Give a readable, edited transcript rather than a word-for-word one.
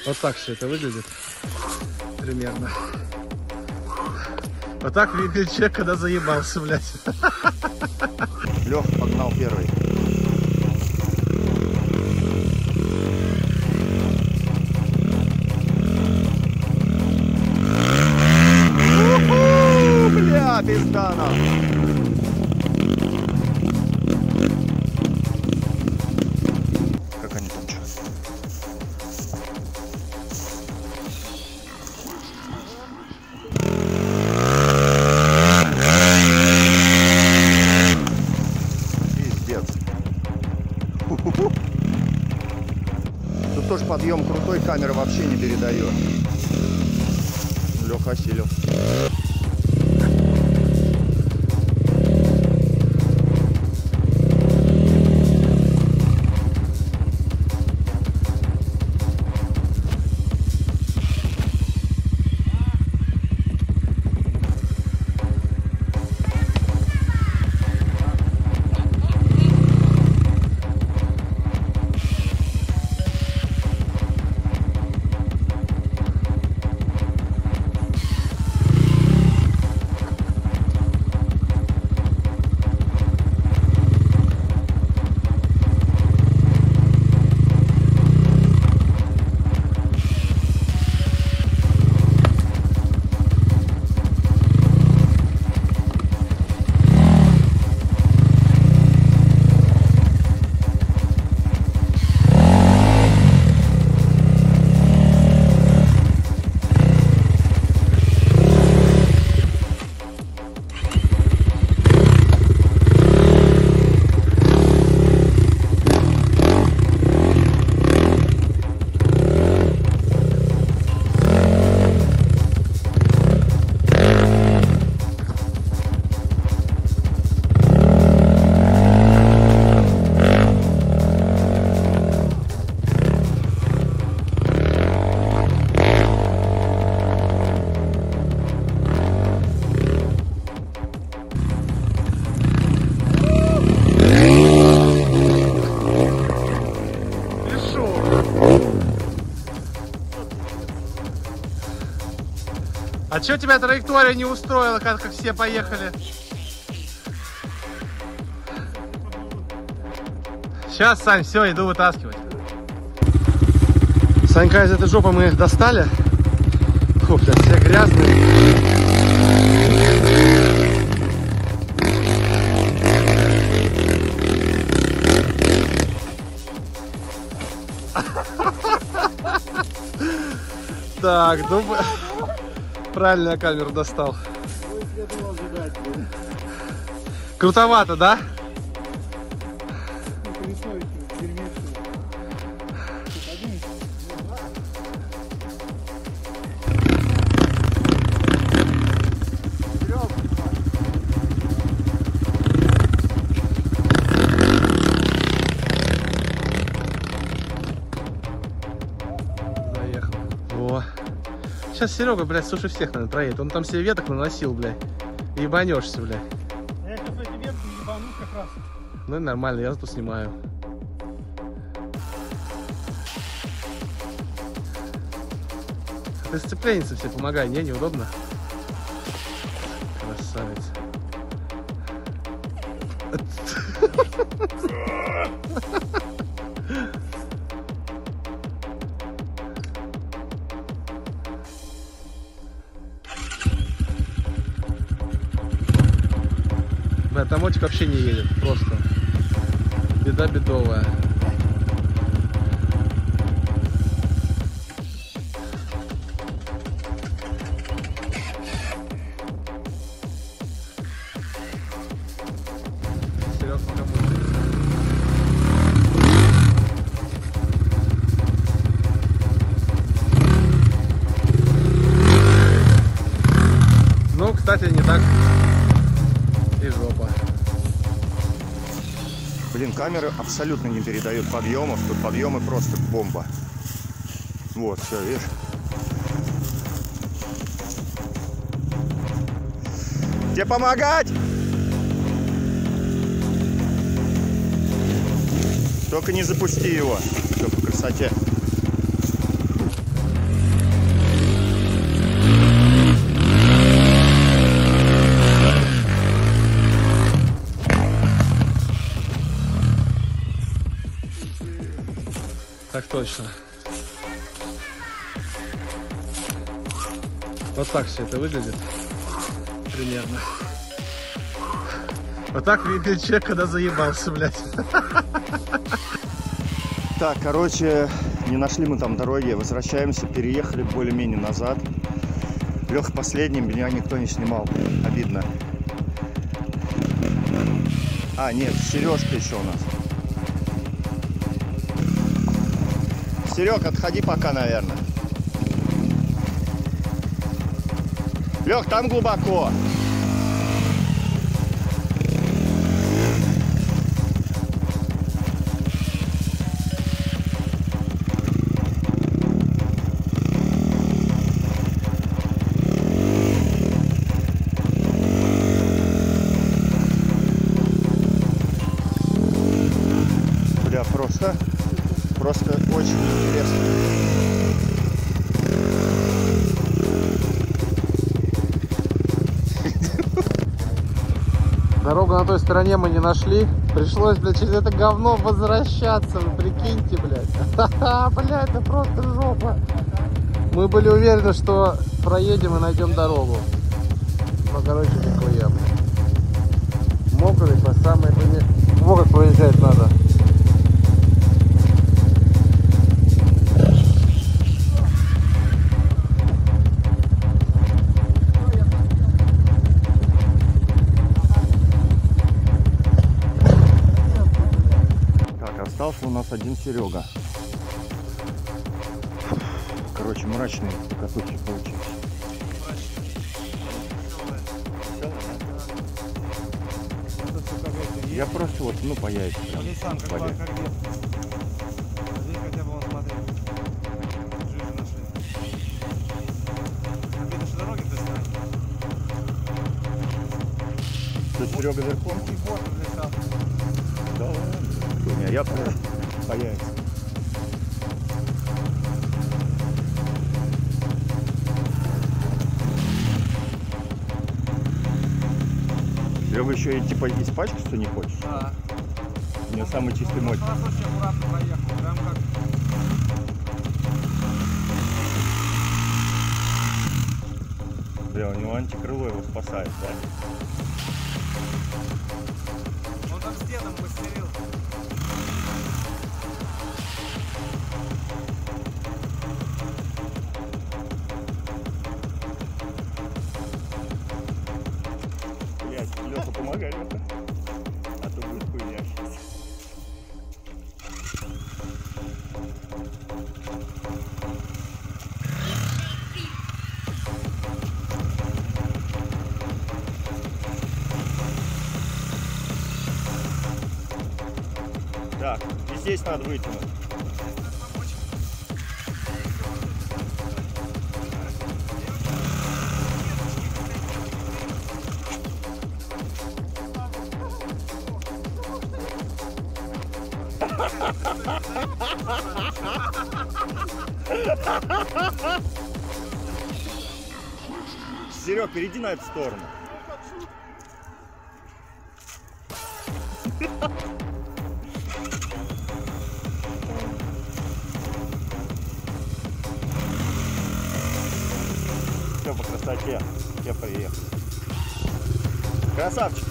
Вот так все это выглядит примерно. Вот так выглядит человек, когда заебался, блядь. Лех погнал первый. Бля, пиздана. Как они там что? Пиздец. Тут тоже подъем крутой, камера вообще не передает. Леха осилил. А чё тебя траектория не устроила, как все поехали? Сейчас, Сань, все, иду вытаскивать. Санька из этой жопы мы их достали. Фу, блядь, все грязные. Так, ну... Правильно я камеру достал. Крутовато, да? Заехал. Во. Сейчас Серега, блядь, слушай, всех, наверное, проедет. Он там себе веток наносил, блядь. Ебанешься, блядь. Я сейчас эти ветки ебану как раз. Ну нормально, я зато снимаю. Ты сцепленница все помогай, не, неудобно. Красавец. Да, там мотик вообще не едет, просто беда бедовая. Ну, кстати, не так и жопа. Блин, камера абсолютно не передает подъемов. Тут подъемы просто бомба. Вот, все, видишь? Тебе помогать? Только не запусти его. Все, по красоте. точно. Вот так все это выглядит. Примерно. Вот так выглядит человек, когда заебался, блядь. Так, короче, не нашли мы там дороги. Возвращаемся, переехали более-менее назад. Леха последним, меня никто не снимал. Обидно. А, нет, Сережка еще у нас. Серег, отходи пока, наверное. Лех, там глубоко. Бля, просто очень интересно. Дорогу на той стороне мы не нашли. Пришлось, блядь, через это говно возвращаться. Вы прикиньте, блядь. Ха-ха, блядь, это просто жопа. Мы были уверены, что проедем и найдем дорогу. Но, короче, нихуя. Мокрый по самой длине. Во, как проезжать надо. Остался у нас один Серега. Короче, мрачный каточек получился. Я просто вот, ну, по яйцам. По лесам, как где. Здесь хотя бы он смотрит. Жижу нашли. Обидно, что дороги то снять. Что, Серега верхом? И вот в лесах. Да ладно. Я по яйцам. Серега еще и типа испачкаться не хочешь? Да. У меня самый чистый мой. Раз очень аккуратно проехал. Прям как... Бля, у него антикрыло его спасает, да? Он там стеном мастерил. Блять, Леха, помогай, Леха. А то будет хуйня сейчас. Так, и здесь надо вытянуть. Серег, перейди на эту сторону. Все по красоте. Я приехал. Красавчик.